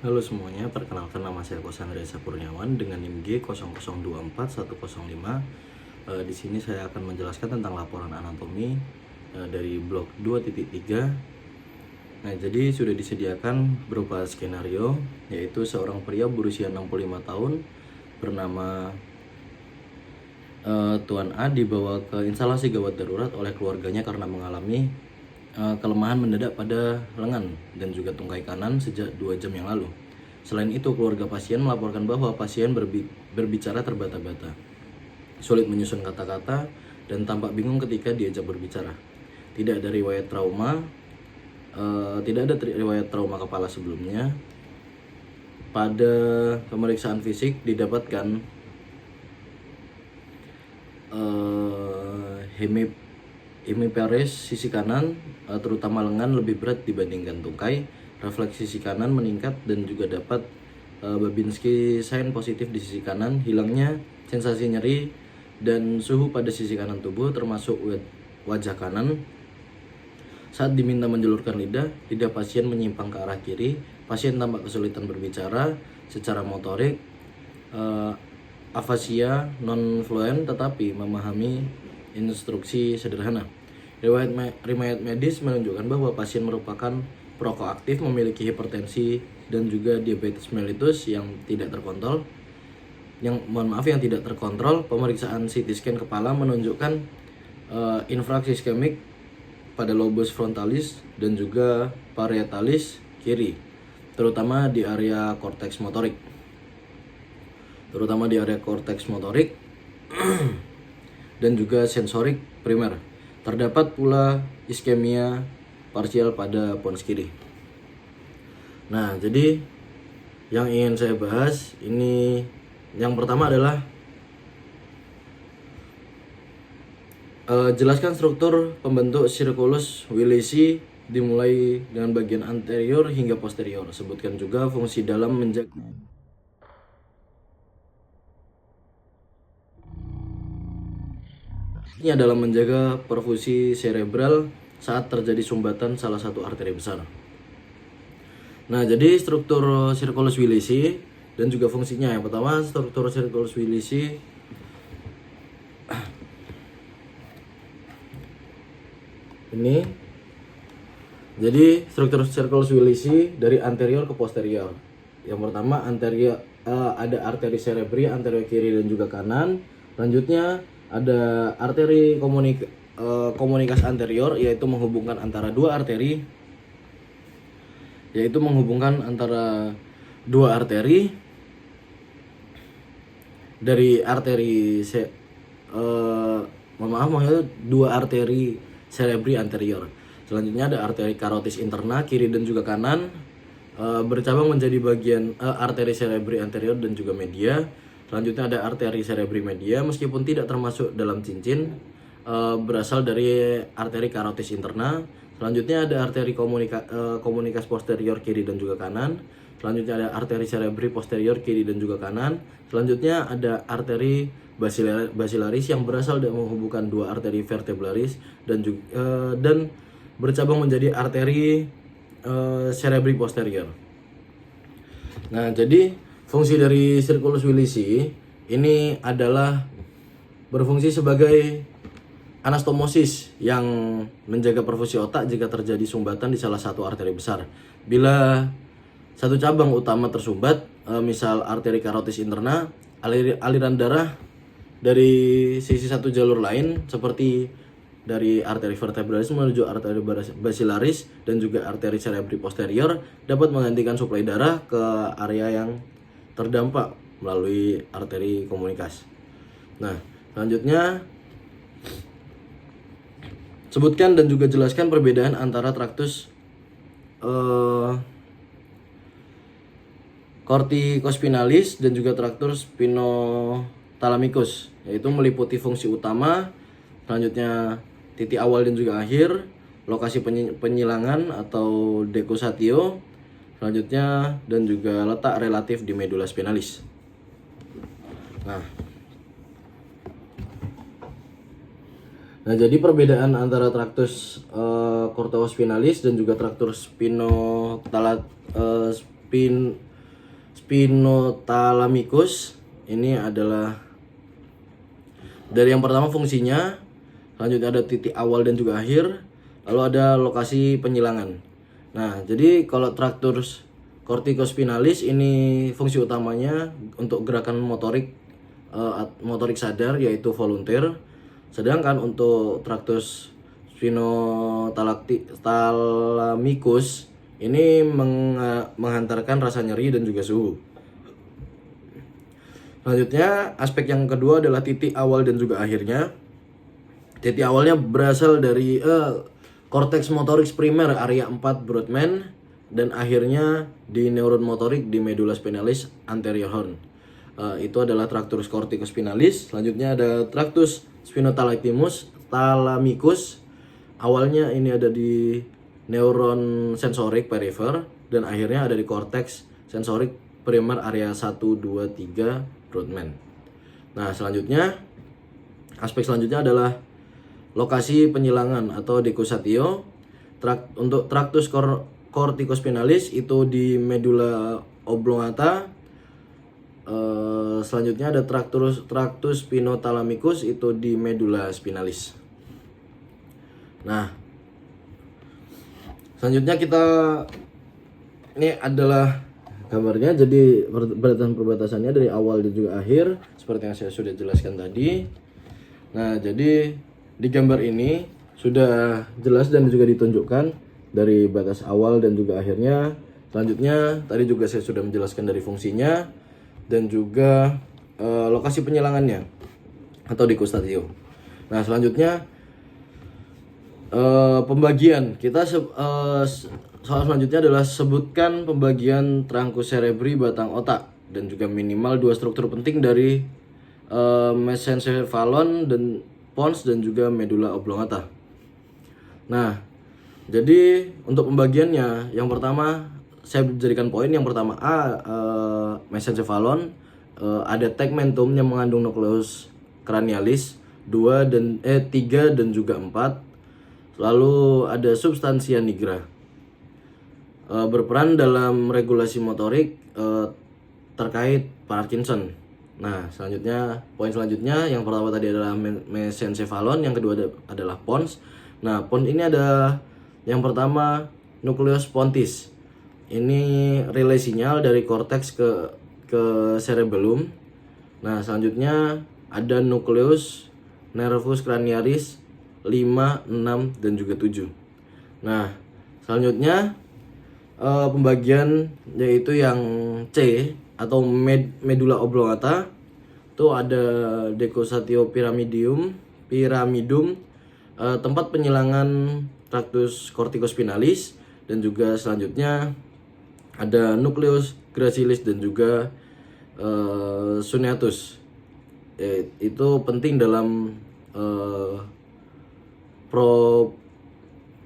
Halo semuanya, perkenalkan nama saya Kosan Reza Kurniawan dengan NIM G0024105. Di sini saya akan menjelaskan tentang laporan anatomi dari blok 2.3. Nah, jadi sudah disediakan berupa skenario, yaitu seorang pria berusia 65 tahun bernama Tuan A dibawa ke instalasi gawat darurat oleh keluarganya karena mengalami kelemahan mendadak pada lengan dan juga tungkai kanan sejak 2 jam yang lalu. Selain itu, keluarga pasien melaporkan bahwa pasien berbicara terbata-bata, sulit menyusun kata-kata, dan tampak bingung ketika diajak berbicara. Tidak ada riwayat trauma, kepala sebelumnya. Pada pemeriksaan fisik didapatkan hemipares sisi kanan, terutama lengan, lebih berat dibandingkan tungkai. Refleks sisi kanan meningkat dan juga dapat Babinski sign positif di sisi kanan. Hilangnya sensasi nyeri dan suhu pada sisi kanan tubuh, termasuk wajah kanan. Saat diminta menjulurkan lidah pasien menyimpang ke arah kiri. Pasien tampak kesulitan berbicara secara motorik, afasia non-fluent tetapi memahami instruksi sederhana. Riwayat medis menunjukkan bahwa pasien merupakan perokok aktif, memiliki hipertensi dan juga diabetes mellitus yang tidak terkontrol. Yang tidak terkontrol. Pemeriksaan CT scan kepala menunjukkan infraksi iskemik pada lobus frontalis dan juga parietalis kiri, terutama di area korteks motorik. Dan juga sensorik primer. Terdapat pula iskemia parsial pada pons kiri. Nah, jadi yang ingin saya bahas ini, yang pertama adalah jelaskan struktur pembentuk circulus Willisi dimulai dengan bagian anterior hingga posterior. Sebutkan juga fungsi dalam menjaga perfusi cerebral saat terjadi sumbatan salah satu arteri besar. Nah, jadi struktur circulus Willisi dan juga fungsinya. Yang pertama, struktur circulus Willisi ini. Jadi struktur circulus Willisi dari anterior ke posterior. Yang pertama, ada arteri cerebri anterior kiri dan juga kanan. Selanjutnya ada arteri komunikas anterior, yaitu menghubungkan antara dua arteri, dari dua arteri cerebri anterior. Selanjutnya ada arteri karotis interna kiri dan juga kanan, bercabang menjadi bagian arteri cerebri anterior dan juga media. Selanjutnya ada arteri cerebri media, meskipun tidak termasuk dalam cincin, berasal dari arteri karotis interna. Selanjutnya ada arteri komunikas posterior kiri dan juga kanan. Selanjutnya ada arteri cerebri posterior kiri dan juga kanan. Selanjutnya ada arteri basilaris yang berasal dari menghubungkan dua arteri vertebralis dan bercabang menjadi arteri cerebri posterior. Nah, jadi fungsi dari circulus Willisi ini adalah berfungsi sebagai anastomosis yang menjaga perfusi otak jika terjadi sumbatan di salah satu arteri besar. Bila satu cabang utama tersumbat, misal arteri karotis interna, aliran darah dari sisi satu jalur lain seperti dari arteri vertebralis menuju arteri basilaris dan juga arteri cerebri posterior dapat menggantikan suplai darah ke area yang terdampak melalui arteri komunikas. Nah, selanjutnya sebutkan dan juga jelaskan perbedaan antara traktus corticospinalis dan juga traktus spinothalamikus, yaitu meliputi fungsi utama, selanjutnya titik awal dan juga akhir, lokasi penyilangan atau dekusatio, selanjutnya dan juga letak relatif di medula spinalis. Nah, jadi perbedaan antara traktus corticospinalis dan juga traktus spinothalamicus. Ini adalah dari yang pertama fungsinya, selanjutnya ada titik awal dan juga akhir, lalu ada lokasi penyilangan. Nah, jadi kalau traktus corticospinalis ini fungsi utamanya untuk gerakan motorik sadar yaitu volunteer. Sedangkan untuk traktus spinothalamicus ini menghantarkan rasa nyeri dan juga suhu. Selanjutnya, aspek yang kedua adalah titik awal dan juga akhirnya. Titik awalnya berasal dari korteks motorik primer area 4 Brodmann dan akhirnya di neuron motorik di medulla spinalis anterior horn. Itu adalah traktus corticospinalis. Selanjutnya ada traktus spinothalamicus. Awalnya ini ada di neuron sensorik perifer dan akhirnya ada di korteks sensorik primer area 1, 2, 3 Brodmann. Nah, selanjutnya aspek selanjutnya adalah lokasi penyilangan atau dekusatio. Untuk traktus corticospinalis itu di medulla oblongata. Selanjutnya ada traktus spinothalamicus itu di medulla spinalis. Nah, selanjutnya ini adalah gambarnya. Jadi perbatasannya dari awal dan juga akhir seperti yang saya sudah jelaskan tadi. Nah, jadi di gambar ini sudah jelas dan juga ditunjukkan dari batas awal dan juga akhirnya. Selanjutnya tadi juga saya sudah menjelaskan dari fungsinya dan juga lokasi penyilangannya atau dekusatio. Nah, selanjutnya pembagian kita soal selanjutnya adalah sebutkan pembagian trunkus cerebri batang otak dan juga minimal 2 struktur penting dari mesencephalon dan pons dan juga medulla oblongata. Nah, jadi untuk pembagiannya yang pertama saya jadikan poin yang pertama mesencephalon, ada tegmentum yang mengandung nukleus cranialis 3 dan juga 4. Lalu ada substansia nigra. Berperan dalam regulasi motorik terkait Parkinson. Nah, selanjutnya poin selanjutnya yang pertama tadi adalah mesencephalon, yang kedua adalah pons. Nah, pons ini ada yang pertama nukleus pontis. Ini relay sinyal dari korteks ke cerebellum. Nah, selanjutnya ada nukleus nervus cranialis 5, 6 dan juga 7. Nah, selanjutnya pembagian yaitu yang C atau medulla oblongata. Itu ada dekusatio pyramidum, tempat penyilangan traktus corticospinalis, dan juga selanjutnya ada nukleus gracilis dan juga suneatus. Itu penting dalam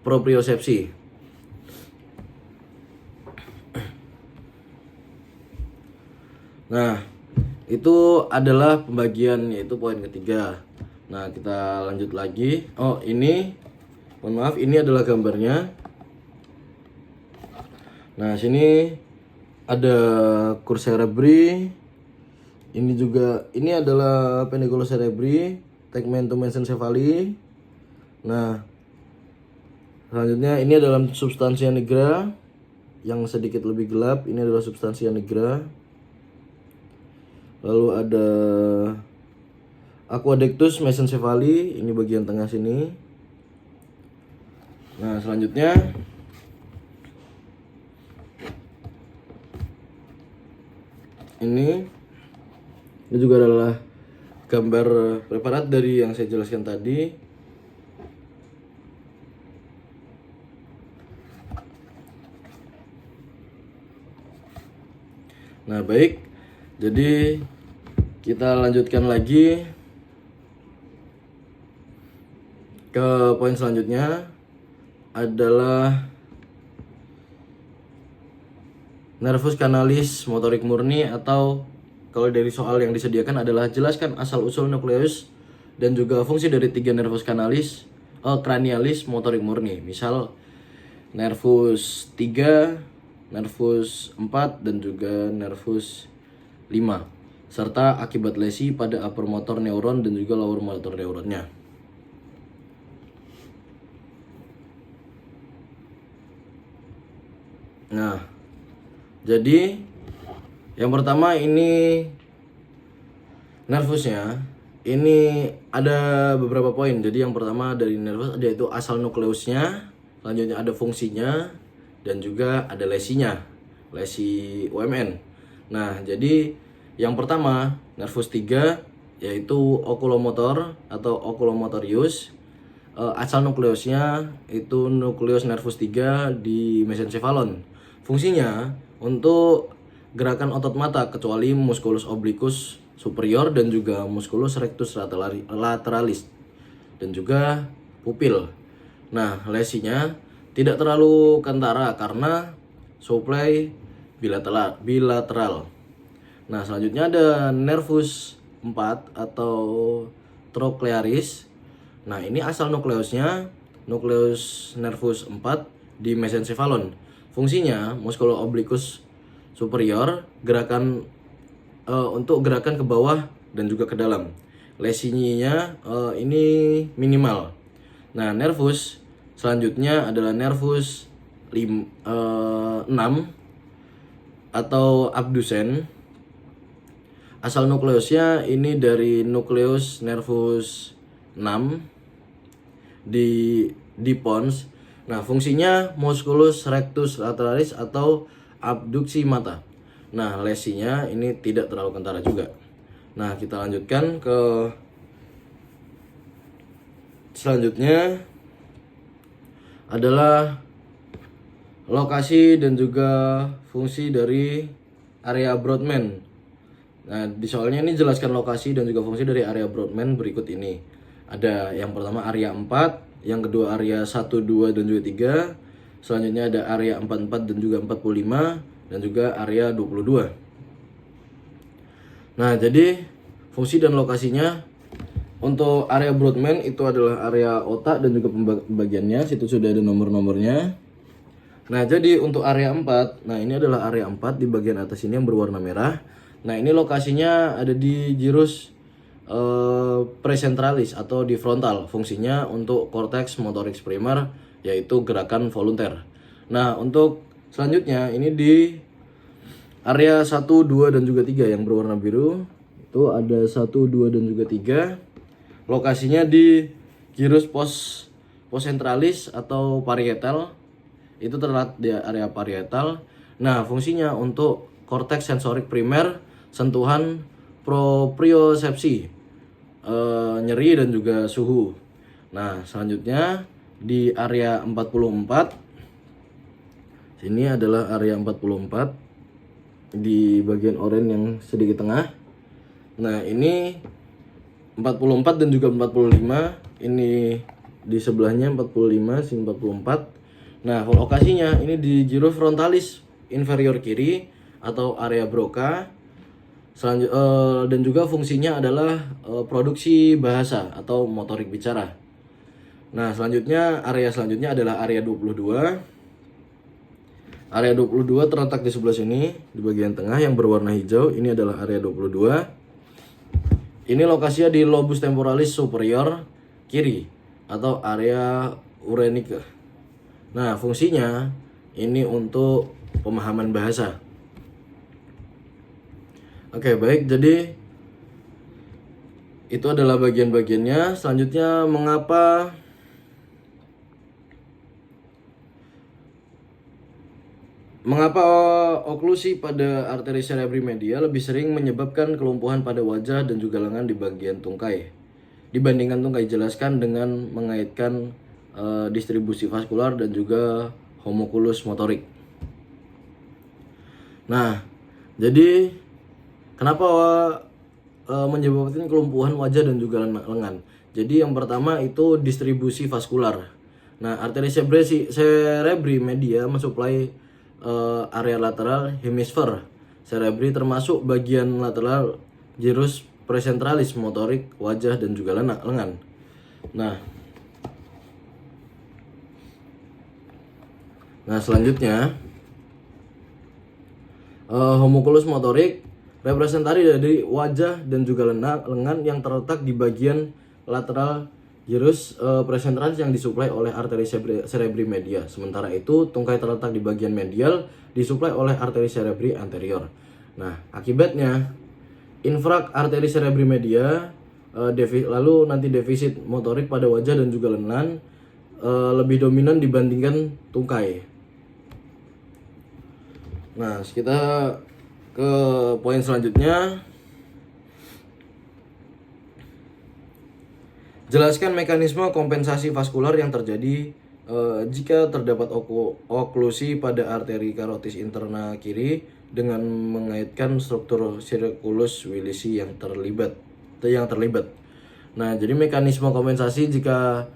propriosepsi. Nah, itu adalah pembagian, yaitu poin ketiga. Nah, kita lanjut lagi. Mohon maaf, ini adalah gambarnya. Nah, sini ada curs cerebri. Ini adalah peduncle cerebri, tegmentum mesencephaly. Nah, selanjutnya ini adalah substansia nigra yang sedikit lebih gelap. Ini adalah substansia nigra. Lalu ada aqueductus mesencephaly, ini bagian tengah sini. Nah, selanjutnya ini juga adalah gambar preparat dari yang saya jelaskan tadi. Nah, baik. Jadi kita lanjutkan lagi ke poin selanjutnya adalah nervus canalis motorik murni, atau kalau dari soal yang disediakan adalah jelaskan asal-usul nukleus dan juga fungsi dari 3 nervus cranialis motorik murni. Misal nervus 3, nervus 4 dan juga nervus 5, serta akibat lesi pada upper motor neuron dan juga lower motor neuronnya. Nah, jadi yang pertama ini nervusnya, ini ada beberapa poin. Jadi yang pertama dari nervus yaitu asal nukleusnya, selanjutnya ada fungsinya, dan juga ada lesinya, lesi UMN. Nah, jadi yang pertama nervus 3 yaitu oculomotor atau oculomotorius. Asal nukleusnya itu nukleus nervus 3 di mesencephalon. Fungsinya untuk gerakan otot mata kecuali musculus obliquus superior dan juga musculus rectus lateralis dan juga pupil. Nah, lesinya tidak terlalu kentara karena supply bilateral. Nah, selanjutnya ada nervus 4 atau trochlearis. Nah, ini asal nukleusnya nukleus nervus 4 di mesencephalon. Fungsinya musculus obliquus superior, gerakan untuk gerakan ke bawah dan juga ke dalam. Lesinya ini minimal. Nah, nervus selanjutnya adalah nervus 6 atau abdusen. Asal nukleusnya ini dari nukleus nervus 6 di pons. Nah, fungsinya musculus rectus lateralis atau abduksi mata. Nah, lesinya ini tidak terlalu kentara juga. Nah, kita lanjutkan ke selanjutnya adalah lokasi dan juga fungsi dari area Brodmann. Nah, di soalnya ini jelaskan lokasi dan juga fungsi dari area Brodmann berikut ini. Ada yang pertama area 4, yang kedua area 1, 2 dan juga 3. Selanjutnya ada area 44 dan juga 45 dan juga area 22. Nah, jadi fungsi dan lokasinya untuk area Brodmann itu adalah area otak dan juga pembagiannya. Situ sudah ada nomor-nomornya. Nah, jadi untuk area 4, nah ini adalah area 4 di bagian atas ini yang berwarna merah. Nah, ini lokasinya ada di gyrus presentralis atau di frontal. Fungsinya untuk cortex motorix primer, yaitu gerakan volunteer. Nah, untuk selanjutnya ini di area 1, 2 dan juga 3 yang berwarna biru. Itu ada 1, 2 dan juga 3. Lokasinya di gyrus postcentralis atau parietal. Itu terletak di area parietal. Nah, fungsinya untuk cortex sensorik primer, sentuhan propriosepsi, nyeri dan juga suhu. Nah, selanjutnya di area 44. Sini adalah area 44 di bagian oranye yang sedikit tengah. Nah, ini 44 dan juga 45. Ini di sebelahnya 45, sini 44. Nah, lokasinya ini di gyrus frontalis inferior kiri atau area Broca. Dan juga fungsinya adalah produksi bahasa atau motorik bicara. Nah, area selanjutnya adalah area 22. Area 22 terletak di sebelah sini di bagian tengah yang berwarna hijau. Ini adalah area 22. Ini lokasinya di lobus temporalis superior kiri atau area urenica. Nah, fungsinya ini untuk pemahaman bahasa. Oke, baik. Jadi itu adalah bagian-bagiannya. Selanjutnya, mengapa oklusi pada arteri cerebri media lebih sering menyebabkan kelumpuhan pada wajah dan juga lengan di bagian tungkai dibandingkan tungkai? Jelaskan dengan mengaitkan distribusi vaskular dan juga homunculus motorik. Nah, jadi kenapa menyebabkan kelumpuhan wajah dan juga lengan? Jadi yang pertama itu distribusi vaskular. Nah, arteri cerebri media mensuplai area lateral hemisfer cerebri termasuk bagian lateral gyrus presentralis motorik wajah dan juga lengan. Nah, selanjutnya Homunculus motorik representasi dari wajah dan juga lengan yang terletak di bagian lateral gyrus presentans yang disuplai oleh arteri cerebri media. Sementara itu, tungkai terletak di bagian medial disuplai oleh arteri cerebri anterior. Nah, akibatnya infrak arteri cerebri media lalu nanti defisit motorik pada wajah dan juga lengan lebih dominan dibandingkan tungkai. Nah, kita ke poin selanjutnya. Jelaskan mekanisme kompensasi vaskular yang terjadi jika terdapat oklusi pada arteri karotis interna kiri dengan mengaitkan struktur circulus Willisi yang terlibat. Nah, jadi mekanisme kompensasi jika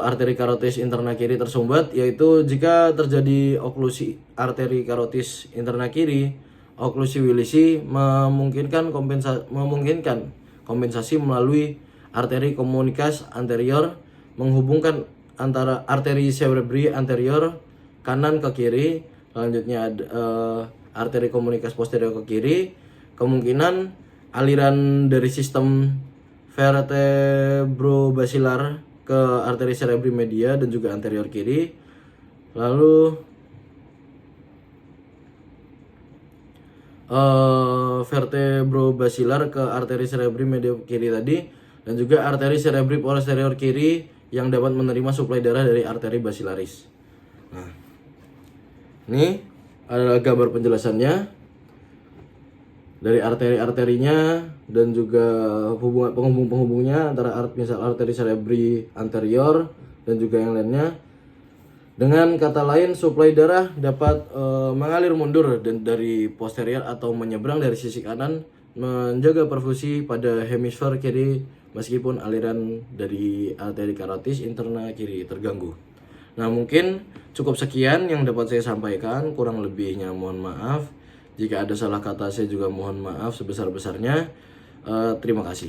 arteri karotis interna kiri tersumbat, yaitu jika terjadi oklusi arteri karotis interna kiri, oklusi Willisi memungkinkan kompensasi melalui arteri komunikas anterior menghubungkan antara arteri cerebri anterior kanan ke kiri. Selanjutnya arteri komunikas posterior ke kiri. Kemungkinan aliran dari sistem vertebrobasilar ke arteri cerebri media dan juga anterior kiri, lalu vertebrobasilar ke arteri cerebri media kiri tadi, dan juga arteri cerebri posterior kiri yang dapat menerima suplai darah dari arteri basilaris. Nah, ini adalah gambar penjelasannya dari arteri-arterinya dan juga penghubung-penghubungnya antara misal arteri cerebri anterior dan juga yang lainnya. Dengan kata lain, suplai darah dapat mengalir mundur dan dari posterior atau menyeberang dari sisi kanan, menjaga perfusi pada hemisfer kiri meskipun aliran dari arteri karotis interna kiri terganggu. Nah, mungkin cukup sekian yang dapat saya sampaikan, kurang lebihnya mohon maaf. Jika ada salah kata saya juga mohon maaf sebesar-besarnya. Terima kasih.